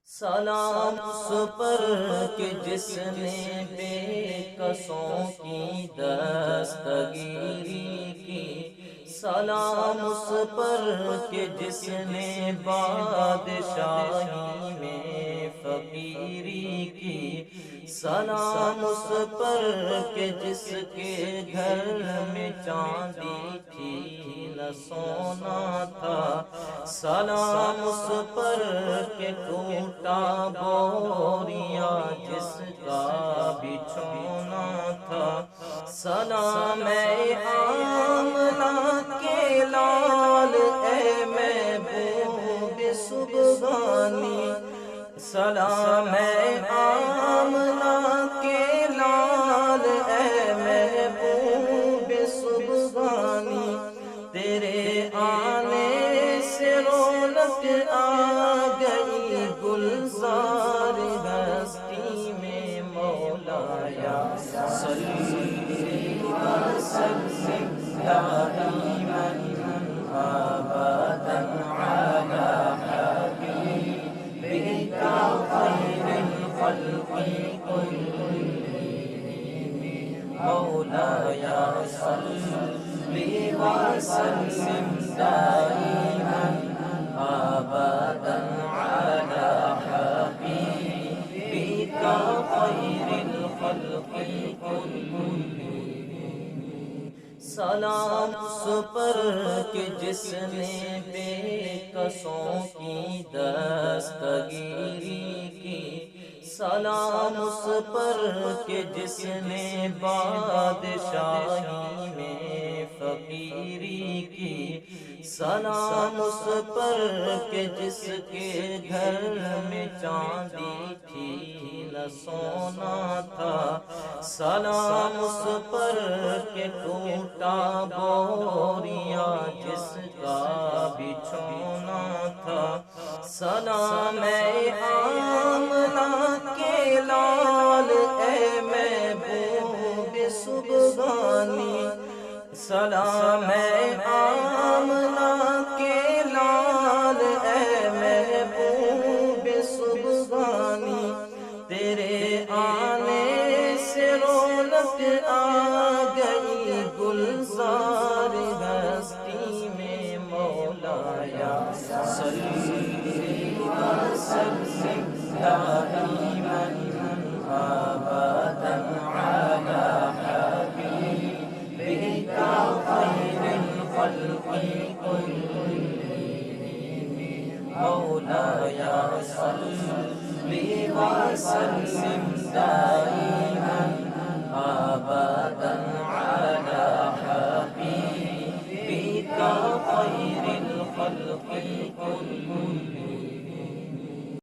سلام اس پر کہ جس نے بے کسوں کی دستگیری کی، سلام اس پر کہ جس نے بادشاہی میں فقیری کی، سلام اس پر کہ جس کے گھر میں چاندی تھی نہ سونا تھا، سلام اس پر کہ ٹوٹا بوریا جس کا بچھونا تھا، سلام اے آمنہ کے لال اے محبوب سبحانی، سلام اے آمنہ کے لال اے محبوب سبحانی، تیرے آنے سے رونق آ گئی گلزار ہستی میں، مولایا صلی وسلم دائما ابدا علی حبیبک خیر الخلق کلہم، مولایا صلی وسلم دائما ابدا علی حبیبک خیر الخلق کلہم، سلام اس پر کہ جس نے بے کسوں کی دستگیری کی، سلام اس پر کہ جس نے بادشاہی میں فقیری کی، سلام اس پر کہ جس کے گھر میں چاندی تھی نہ سونا تھا، سلام اس پر کہ ٹوٹا بوریا جس کا بچھونا تھا، سلام اے آمنہ کے لال اے محبوب سبحانی، سلام اے آمنہ کے لال اے محبوب سبحانی، تیرے آنے سے رونق آ گئی گلزار ہستی میں، مولایا صلی وسلم دائما ابدا علی حبیبک خیر الخلق کلہم، مولایا صلی وسلم دائما ابدا علی حبیبک خیر الخلق کلہم۔